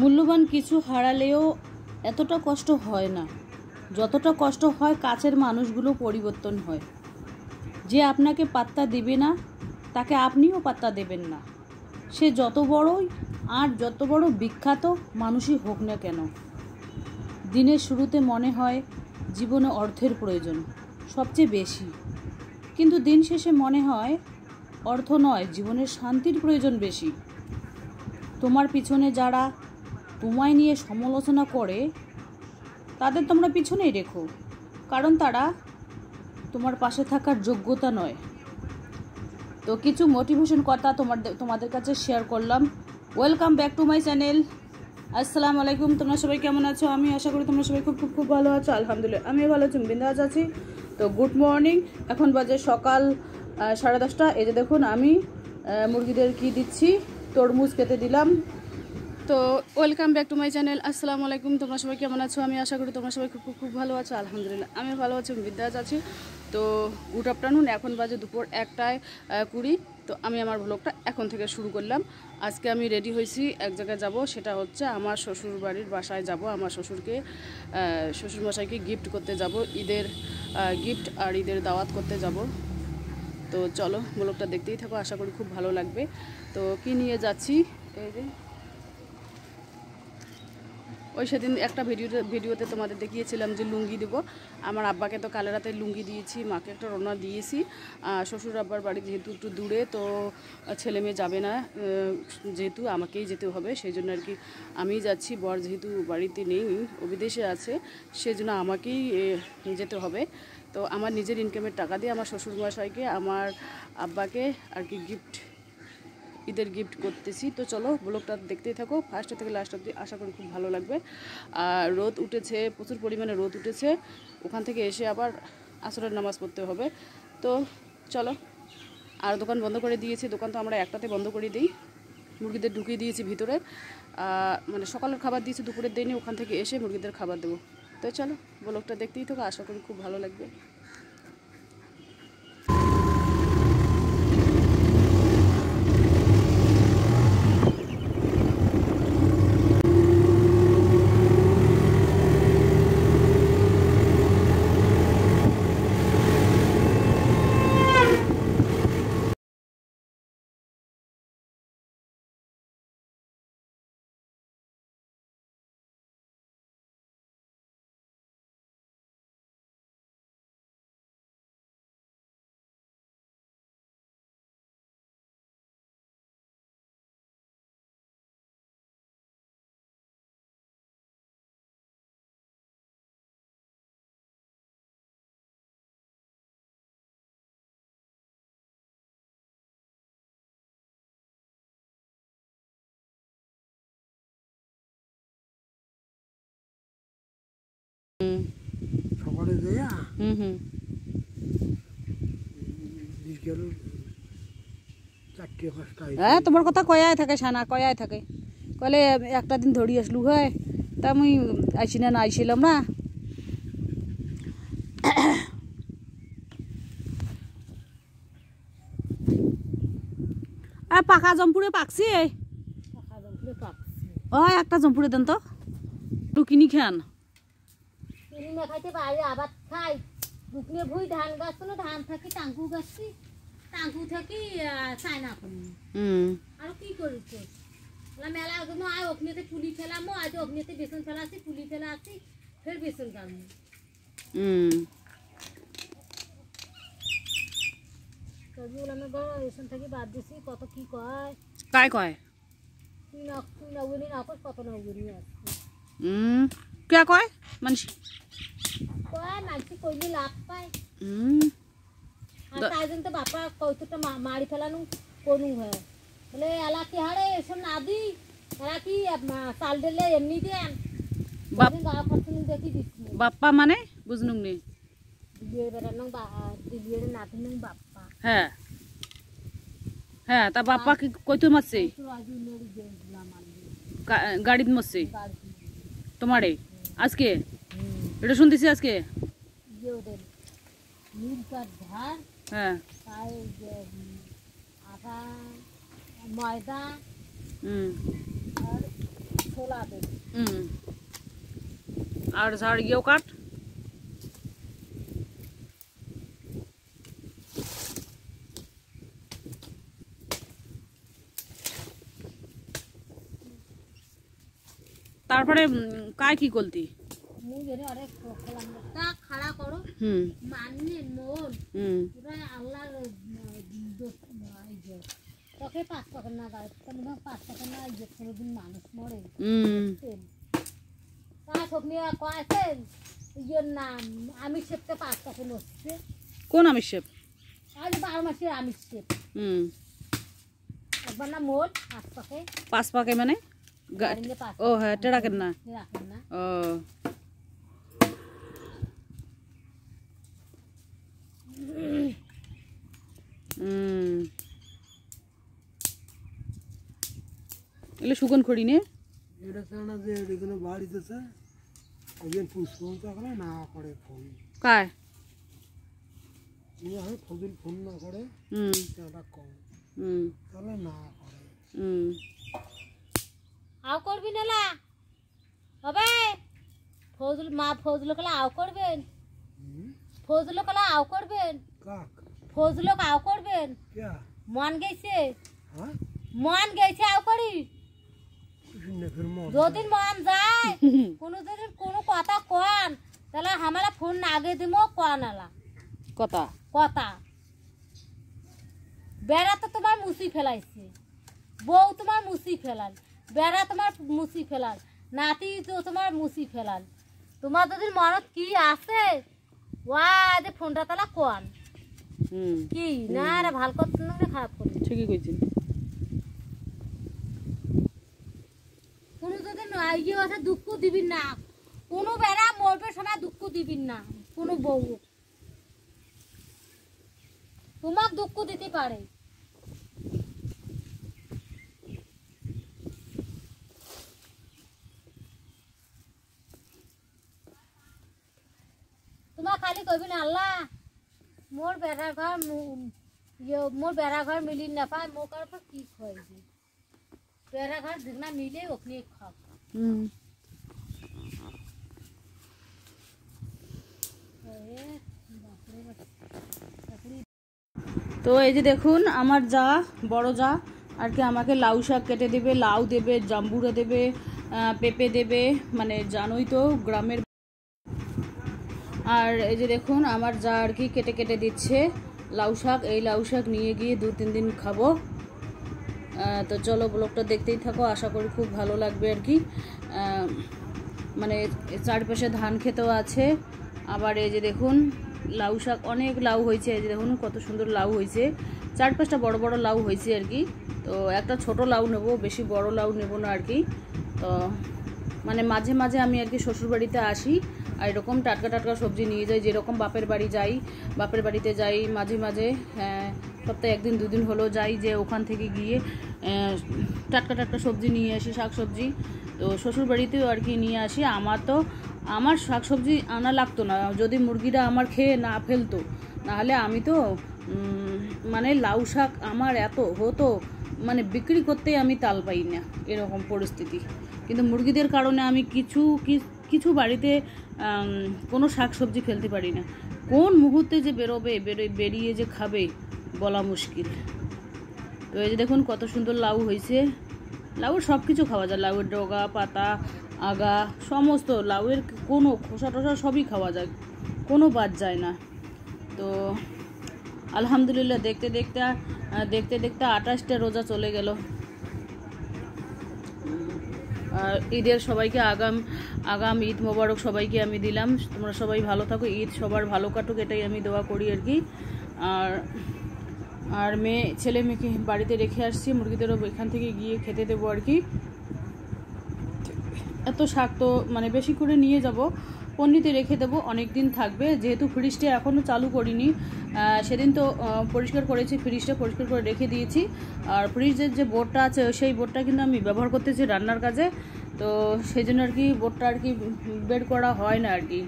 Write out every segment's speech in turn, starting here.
মূল্যবান কিছু হারালেও এতটা কষ্ট হয় না যতটা কষ্ট হয় কাছের মানুষগুলো পরিবর্তন হয়। যে আপনাকে পাত্তা দেবে না তাকে আপনিও পাত্তা দেবেন না, সে যত বড়ই আর যত বড় বিখ্যাত মানুষই হোক না কেন। দিনের শুরুতে মনে হয় জীবনে অর্থের প্রয়োজন সবচেয়ে বেশি, কিন্তু দিন শেষে মনে হয় অর্থ নয়, জীবনের শান্তির প্রয়োজন বেশি। তোমার পিছনে যারা তোমায় নিয়ে সমালোচনা করে তাদের তোমরা পিছনেই রেখো, কারণ তারা তোমার পাশে থাকার যোগ্যতা নয়। তো কিছু মোটিভেশন কথা তোমাদের কাছে শেয়ার করলাম। Welcome back to my channel. আসসালামু আলাইকুম। তোমরা সবাই কেমন আছো? আমি আশা করি তোমরা সবাই খুব খুব খুব ভালো আছো। আলহামদুলিল্লাহ আমিও ভালো আছি, বিন্দাস আছি। তো গুড মর্নিং। এখন বাজে সকাল 10:30। এই যে দেখুন আমি মুরগিদের কি দিচ্ছি, তরমুজ খেতে দিলাম। তো welcome back to my channel. আসসালামু আলাইকুম। তোমরা সবাই কেমন আছো? আমি আশা করি তোমরা সবাই খুব খুব খুব ভালো আছো। আলহামদুলিল্লাহ আমি ভালো আছি, বিন্দাস আছি। তো গুড আফটারনুন। এখন বাজে দুপুর 1:20। তো আমি আমার ব্লগটা এখন থেকে শুরু করলাম। আজকে আমি রেডি হয়েছি, এক জায়গায় যাব, সেটা হচ্ছে আমার শ্বশুর বাড়ির বাসায় যাব। আমার শ্বশুরমশাইকে গিফট করতে যাব, ঈদের গিফট আর ঈদের দাওয়াত করতে যাব। তো চলো ব্লগটা দেখতেই থাকো, আশা করি খুব ভালো লাগবে। তো কি নিয়ে যাচ্ছি, এই যে ওই সেদিন একটা ভিডিওতে তোমাদের দেখিয়েছিলাম যে লুঙ্গি দেবো। আমার আব্বাকে তো কাল রাতে লুঙ্গি দিয়েছি, মাকে একটা রওনা দিয়েছি। শ্বশুর আব্বার বাড়ি যেহেতু একটু দূরে, তো ছেলে মেয়ে যাবে না, যেহেতু আমাকেই যেতে হবে, সেই জন্য আর কি আমিই যাচ্ছি। বর যেহেতু বাড়িতে নেই, ও বিদেশে আছে, সেই জন্য আমাকেই যেতে হবে। তো আমার নিজের ইনকামের টাকা দিয়ে আমার শ্বশুরমশাইকে, আমার আব্বাকে আর কি ঈদের গিফট করতেছি। তো চলো ব্লগটা দেখতেই থাকো ফার্স্ট থেকে লাস্ট অবধি, আশা করি খুব ভালো লাগবে। আর রোদ উঠেছে, প্রচুর পরিমাণে রোদ উঠেছে। ওখান থেকে এসে আবার আসরের নামাজ পড়তে হবে। তো চলো। আর দোকান বন্ধ করে দিয়েছি, দোকান তো আমরা একটাতে বন্ধ করে দিই। মুরগিদের ঢুকিয়ে দিয়েছি ভিতরে, মানে সকালের খাবার দিয়েছি, দুপুরের দিনে ওখান থেকে এসে মুরগিদের খাবার দেবো। তো চলো ব্লগটা দেখতেই থাকো, আশা করি খুব ভালো লাগবে। সকালে দেয়া হ্যাঁ তোমার কথা কয়াই থাকে, সানা কয়াই থাকে, কলে একটা দিন ধরি আসলু হয়, তা মুই আইসি না আইছিলাম না। আর পাকা জম্পুরে পাকছি, ও একটা জম্পুরে দেন তো, একটু কিনি খান। না খাইতে পারি, আবার খাই দুপুরে ভুই ধান গাছ, কোনো ধান থাকি টাঙ্কু গাছছি, টাঙ্কু থাকি চায়না করি। আর কি করিস মেলা আয় অগ্নিতে পুলি ফেলামো, আজ অগ্নিতে বেসন ফেলাছি, পুলি ফেলা আছি, ফের বেসন কাটবো। বেসন থেকে বাদ দিছি, কত কি কয় কাই কয় তুই নগুনি না কত নগুনি আসছে। কে কয় মানুষ কয় মানসি কইলে লাভ পায়। আর তাই জন্য তো বাপা কৌতুকটা মারি ফেলানো কোনু হয় বলে এলা কি হারে এসব না দি, এরা কি চাল দিলে এমনি দেন গাঁ খরচ দেখি দিচ্ছি। বাপ্পা মানে বুঝনুক নি, দিলিয়ে বেড়ানো দিলিয়ে নাতি বাপ্পা। হ্যাঁ হ্যাঁ, তা বাপ্পা কি কইতো মারছে? গাড়িত মারছে তোমারে আজকে? এটা শুনতেছি আজকে। হ্যাঁ আটা ময়দা ছোলা দেবে। আর ঝাড় ইয়েও কাট। তারপরে কায় কি করতি? মুই ধরে অনেক খোলাম তা খাড়া করো মাননি মন পুরো আল্লাহর তোকে 5 টাকা না গায় তুমি 5 টাকা না যে কোনদিন মানুষ মরে তা সব নিয়ে কয়েছেন ইয়ের নাম আমি শেপতে 5 টাকা নচ্ছে। কোন আমিষ শেপ? আজ 12 মাসের আমিষ শেপ একবার না মোট 5 টাকা। 5 পাকে মানে? ও হ্যাঁ, এটা রাখেন না। ও এগুলো শুকন খড়ি নে এটা না যে এখানে বাড়িতেছে একজন পুষ্পন করে না করে ফোন কায় ফজল ফোন না করে সেটা কম তাহলে না করে আও করবি না হবে ফজল মা ফজল কলা আও করবেন ফজল কলা আও করবেন কাক ফজল আও করবেন কে মন গেছে হ্যাঁ মন গেছে আও করি যদি মন যায় কোনদিন কোনো কথা কন তাহলে আমরা ফোন আগে দিমো কনালা কথা কথা বেড়া তো তোমার মুসি ফেলাইছে বউ তোমার মুসি ফেলাল বেড়া তোমার মুসি ফেলাল নাতি তো তোমার মুসি ফেলাল তোমার যদি মনত কি আছে ওয়া যে ফোনটা তালা কোন কি না রে ভাল করতে না খারাপ করতে ঠিকই কইছেন। কোনো যদি ইয়ে আছে দুঃখ দিবি না কোনো বেড়া মরবে সময় দুঃখ দিবি না কোনো বউ তোমাক দুঃখ দিতে পারে। তোমার খালি কইবি না আল্লাহ মোর বেড়া ঘর মোর বেড়া ঘর মিলি না পায় মোর কার পর কি খাইবি বেড়া ঘর যেনা মিলে ওখানে খাও। তো এই যে দেখুন আমার যা বড় যা আর কি আমাকে লাউ শাক কেটে দেবে, লাউ দেবে, জাম্বুরা দেবে, পেঁপে দেবে, মানে জানোই তো গ্রামের। আর এই যে দেখুন আমার যা আর কি কেটে কেটে দিচ্ছে লাউ শাক। এই লাউ শাক নিয়ে গিয়ে 2-3 দিন খাবো। তো চলো ব্লগটা দেখতেই থাকো, আশা করি খুব ভালো লাগবে আর কি। মানে চারপাশে ধান খেতেও আছে। আবার এই যে দেখুন লাউ শাক, অনেক লাউ হয়েছে। এই যে দেখুন কত সুন্দর লাউ হয়েছে, 4-5টা বড় বড় লাউ হয়েছে আর কি। তো একটা ছোট লাউ নেব, বেশি বড় লাউ নেব না আর কি। তো মানে মাঝে মাঝে আমি আর কি শ্বশুরবাড়িতে আসি আর এরকম টাটকা টাটকা সবজি নিয়ে যাই। যেরকম বাপের বাড়ি যাই, বাপের বাড়িতে যাই মাঝে মাঝে, সপ্তাহে 1-2 দিন হলো যাই, যে ওখান থেকে গিয়ে টাটকা টাটকা সবজি নিয়ে আসি, শাক সবজি। তো শ্বশুরবাড়িতেও আর কি নিয়ে আসি। আমার শাক সবজি আনা লাগতো না যদি মুরগিরা আমার খেয়ে না ফেলতো, নাহলে আমি তো মানে লাউ শাক আমার এত হতো, মানে বিক্রি করতেই আমি তাল পাই না, এরকম পরিস্থিতি। কিন্তু মুরগিদের কারণে আমি কিছু বাড়িতে কোনো শাক সবজি ফেলতে পারি না। কোন মুহূর্তে যে বেরিয়ে যে খাবে বলা মুশকিল। তো এই যে দেখুন কত সুন্দর লাউ হয়েছে। লাউয়ের সব কিছু খাওয়া যায়, লাউয়ের ডগা, পাতা, আগা, সমস্ত লাউয়ের কোনো খোসা টোসা সবই খাওয়া যায়, কোনো বাদ যায় না। তো আলহামদুলিল্লাহ দেখতে দেখতে 28টা রোজা চলে গেল। আর ঈদের সবাইকে আগাম ঈদ মোবারক সবাইকে আমি দিলাম। তোমরা সবাই ভালো থাকো, ঈদ সবার ভালো কাটুক, এটাই আমি দোয়া করি আর কি। আর ছেলে মেয়েকে বাড়িতে রেখে আসছি, মুরগিদেরও এখান থেকে গিয়ে খেতে দেবো আর কি। এত শাক তো মানে বেশি করে নিয়ে যাব, পন্নিতে রেখে দেবো, অনেক দিন থাকবে। যেহেতু ফ্রিজটা এখনও চালু করিনি, সেদিন তো পরিষ্কার করেছি, ফ্রিজটা পরিষ্কার করে রেখে দিয়েছি। আর ফ্রিজের যে বোর্ডটা আছে সেই বোর্ডটা কিন্তু আমি ব্যবহার করতেছি রান্নার কাজে, তো সেই জন্য আর কি বোর্ডটা আর কি বের করা হয় না আর কি।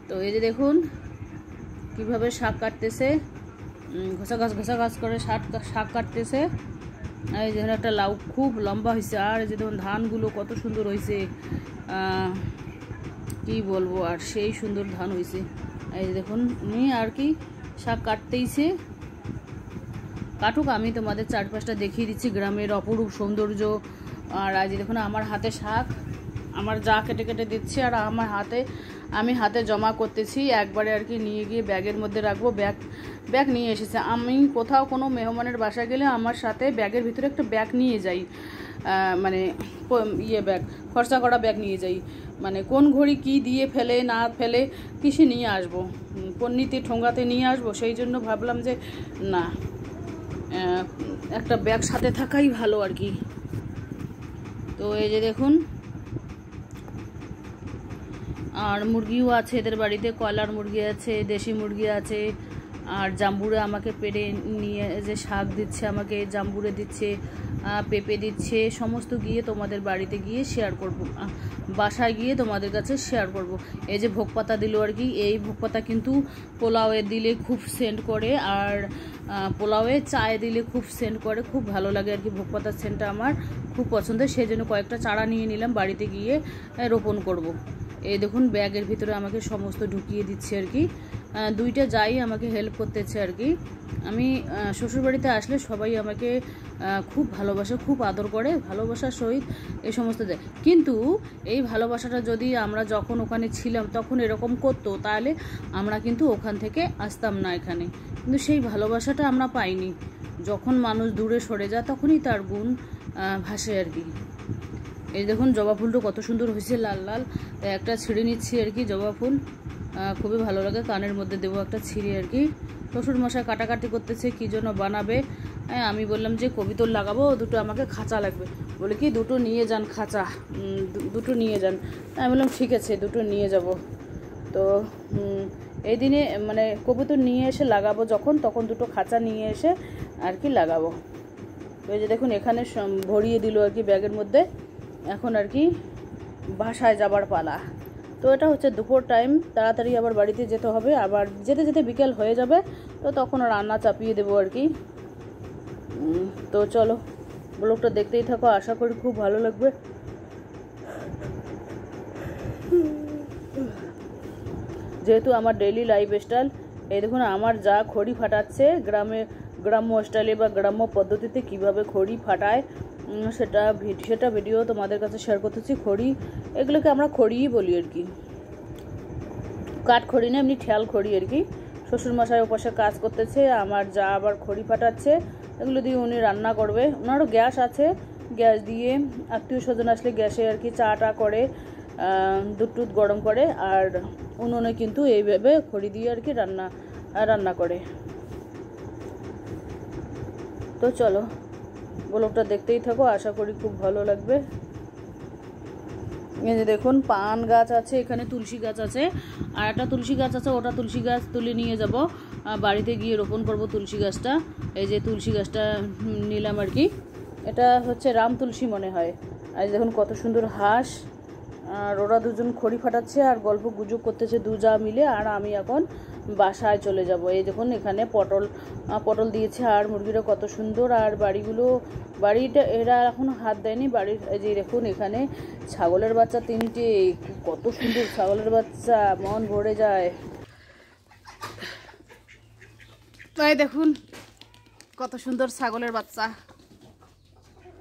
তো এই যে দেখুন কীভাবে শাক কাটতেছে, ঘষা ঘাস করে শাক কাটতেছে। এই যে একটা লাউ খুব লম্বা হয়েছে, আর এই যে দেখুন ধানগুলো কত সুন্দর হয়েছে, কি বলবো, আর সেই সুন্দর ধান হয়েছে। এই যে দেখুন উনি আর কি শাক কাটতেইছে, কাটুক, আমি তোমাদের চারপাশটা দেখিয়ে দিচ্ছি গ্রামের অপরূপ সৌন্দর্য। আর আজ দেখুন আমার হাতে শাক আমার যা কেটে কেটে দিচ্ছে, আর আমি হাতে জমা করতেছি, একবারে আর কি নিয়ে গিয়ে ব্যাগের মধ্যে রাখবো। ব্যাগ নিয়ে এসেছে, আমি কোথাও কোনো মেহমানের বাসায় গেলে আমার সাথে ব্যাগের ভিতরে একটা ব্যাগ নিয়ে যাই, মানে ব্যাগ, খরচা করা ব্যাগ নিয়ে যাই, মানে কোন ঘড়ি কি দিয়ে ফেলে না ফেলে কিসে নিয়ে আসবো, পন্নিতে ঠোঙ্গাতে নিয়ে আসবো, সেই জন্য ভাবলাম যে না, একটা ব্যাগ সাথে থাকাই ভালো আর কি। তো এই যে দেখুন, আর মুরগিও আছে এদের বাড়িতে, কয়লার মুরগি আছে, দেশি মুরগি আছে, আর জাম্বুরে আমাকে পেড়ে নিয়ে যে শাক দিচ্ছে, আমাকে জাম্বুরে দিচ্ছে, পেঁপে দিচ্ছে, সমস্ত গিয়ে তোমাদের বাড়িতে গিয়ে শেয়ার করব, বাসায় গিয়ে তোমাদের কাছে শেয়ার করব। এই যে ভোগ পাতা দিল আর কি, এই ভোগ পাতা কিন্তু পোলাওয়ে দিলে খুব সেন্ট করে, আর পোলাওয়ে চায়ে দিলে খুব সেন্ট করে, খুব ভালো লাগে আর কি। ভোগ পাতার সেন্টটা আমার খুব পছন্দের, সেই জন্য কয়েকটা চারা নিয়ে নিলাম, বাড়িতে গিয়ে রোপণ করব। এই দেখুন ব্যাগের ভিতরে আমাকে সমস্ত ঢুকিয়ে দিচ্ছে আর কি, দুইটা যাই আমাকে হেল্প করতেছে আর কি। আমি শ্বশুরবাড়িতে আসলে সবাই আমাকে খুব ভালোবাসে, খুব আদর করে, ভালোবাসার সহিত এই সমস্ত দেয়। কিন্তু এই ভালোবাসাটা যদি আমরা যখন ওখানে ছিলাম তখন এরকম করতো, তাহলে আমরা কিন্তু ওখান থেকে আসতাম না এখানে। কিন্তু সেই ভালোবাসাটা আমরা পাইনি, যখন মানুষ দূরে সরে যায় তখনই তার গুণ ভাসে আর কি। এই দেখুন জবা ফুলটা কত সুন্দর হয়েছে, লাল লাল, একটা ছিঁড়ে নিচ্ছি আর কি। জবা ফুল খুবই ভালো লাগে, কানের মধ্যে দেবো একটা ছিঁড়ে আর কি। শ্বশুরমশাই কাটাকাটি করতেছে, কী জন্য বানাবে, আমি বললাম যে কবিতর লাগাবো, দুটো আমাকে খাঁচা লাগবে, বলে কি দুটো নিয়ে যান খাঁচা, দুটো নিয়ে যান। আমি বললাম ঠিক আছে, দুটো নিয়ে যাব। তো এই দিনে মানে কবিতর নিয়ে এসে লাগাবো যখন, তখন দুটো খাঁচা নিয়ে এসে আর কি লাগাবো। তো এই যে দেখুন এখানে ভরিয়ে দিল আর কি ব্যাগের মধ্যে, এখন আর কি বাসায় যাবার পালা। তো এটা হচ্ছে দুপুর টাইম, তাড়াতাড়ি আবার বাড়িতে যেতে হবে, আবার যেতে যেতে বিকেল হয়ে যাবে, তো তখন রান্না চাপিয়ে দেবো আর কি। তো চলো ব্লগটা দেখতেই থাকো, আশা করি খুব ভালো লাগবে। যেহেতু আমার ডেইলি লাইফস্টাইল, এই দেখুন আমার যা খড়ি ফাটাচ্ছে গ্রাম্য স্টাইলে বা গ্রাম্য পদ্ধতিতে কিভাবে খড়ি ফাটায়, সেটা ভিডিও তোমাদের কাছে শেয়ার করতেছি। খড়ি, এগুলোকে আমরা খড়িই বলি আর কি, কাঠ খড়ি না, এমনি ঠেল খড়ি আর কি। শ্বশুরমশাই ওপাশে কাজ করতেছে, আমার যা আবার খড়ি ফাটাচ্ছে, এগুলো দিয়ে উনি রান্না করবে। ওনারও গ্যাস আছে, গ্যাস দিয়ে আত্মীয় স্বজন আসলে গ্যাসে আর কি চা টা করে, দুধ টুধ গরম করে, আর উনুনে কিন্তু এইভাবে খড়ি দিয়ে আর কি রান্না করে। তো চলো ব্লগটা দেখতেই থাকো, আশা করি খুব ভালো লাগবে। এই যে দেখুন পান গাছ আছে, এখানে তুলসী গাছ আছে, আর একটা তুলসী গাছ আছে, ওটা তুলসী গাছ তুলে নিয়ে যাব, বাড়িতে গিয়ে রোপণ করব তুলসী গাছটা। এই যে তুলসী গাছটা নিলাম আর কি, এটা হচ্ছে রাম তুলসী মনে হয়। আর দেখুন কত সুন্দর হাঁস, আর ওরা দুজন খড়ি ফাটাচ্ছে আর গল্প গুজব করতেছে দুজা মিলে, আর আমি এখন বাসায় চলে যাব। এই দেখুন এখানে পটল দিয়েছে, আর মুরগিটা কত সুন্দর, আর বাড়িটা এরা এখন হাত দেয়নি বাড়ির। এই যে দেখুন এখানে ছাগলের বাচ্চা 3টে, কত সুন্দর ছাগলের বাচ্চা, মন ভরে যায়। তাই দেখুন কত সুন্দর ছাগলের বাচ্চা,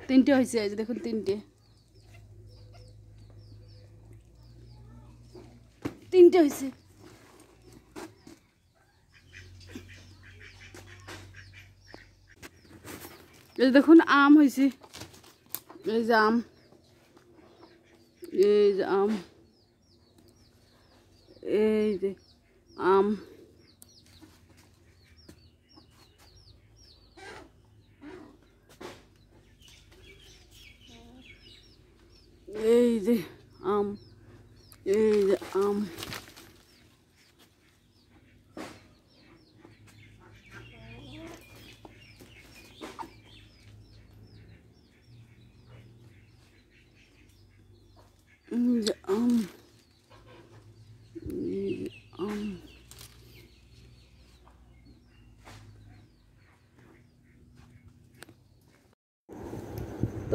3টে হয়েছে, এই যে দেখুন 3টে হয়েছে। এই দেখুন আম হয়েছে, এই যে আম, এই যে আম, এই যে আম, এই যে আম, এই যে আম।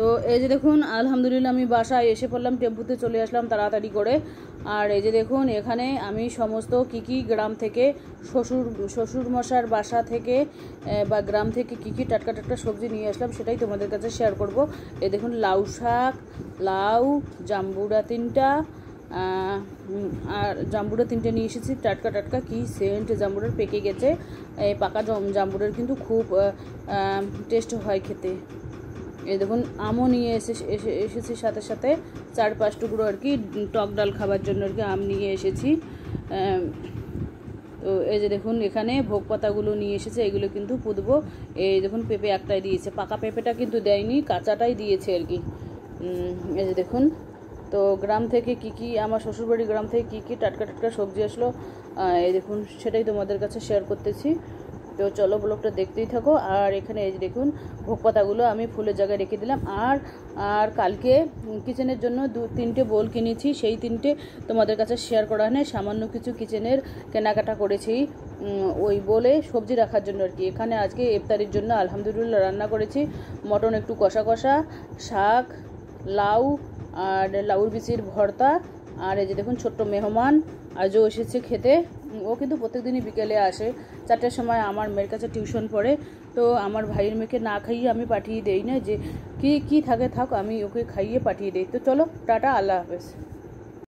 তো এই যে দেখুন আলহামদুলিল্লাহ আমি বাসায় এসে পড়লাম, টেম্পুতে চলে আসলাম তাড়াতাড়ি করে। আর এই যে দেখুন এখানে আমি সমস্ত কি গ্রাম থেকে শ্বশুর মশার বাসা থেকে বা গ্রাম থেকে কি টাটকা টাটকা সবজি নিয়ে আসলাম সেটাই তোমাদের কাছে শেয়ার করব। এই দেখুন লাউ শাক, লাউ, জাম্বুরা 3টা, আর জাম্বুরা 3টে নিয়ে এসেছি টাটকা টাটকা, কি সেন্ট জাম্বুরার, পেকে গেছে। এই পাকা জাম্বুরার কিন্তু খুব টেস্ট হয় খেতে। এই দেখুন আমও নিয়ে এসেছি সাথে সাথে 4-5 টুকরো আর কি, টক ডাল খাবার জন্য আর কি আম নিয়ে এসেছি। তো এই যে দেখুন এখানে ভোগ পাতাগুলো নিয়ে এসেছে, এগুলো কিন্তু পুঁতবো। এই দেখুন পেঁপে একটাই দিয়েছে, পাকা পেঁপেটা কিন্তু দেয়নি, কাঁচাটাই দিয়েছে আর কি। এই যে দেখুন, তো গ্রাম থেকে কি আমার শ্বশুরবাড়ি গ্রাম থেকে কি টাটকা টাটকা সবজি আসলো, এই দেখুন সেটাই তোমাদের কাছে শেয়ার করতেছি। তো চলো ব্লগটা দেখতেই থাকো। আর এখানে এই যে দেখুন ভোগ পাতাগুলো আমি ফুলের জায়গায় রেখে দিলাম। আর কালকে কিচেনের জন্য 2-3টে বোল কিনেছি, সেই 3টে তোমাদের কাছে শেয়ার করা হয় না, সামান্য কিছু কিচেনের কেনাকাটা করেছি ওই বলে সবজি রাখার জন্য আর কি। এখানে আজকে ইফতারির জন্য আলহামদুলিল্লাহ রান্না করেছি মটন একটু কষা কষা, শাক, লাউ আর লাউর বিচির ভর্তা। আর এই যে দেখুন ছোট্ট মেহমান আজও এসেছে খেতে, ও কিন্তু প্রত্যেকদিনই বিকেলে আসে 4টার সময়, আমার মেয়ের কাছে টিউশন পড়ে। তো আমার ভাইয়ের মেয়েকে না খাইয়ে আমি পাঠিয়ে দেই না, যে কি থাকে থাক, আমি ওকে খাইয়ে পাঠিয়ে দিই। তো চলো টাটা, আল্লাহ হাফেজ।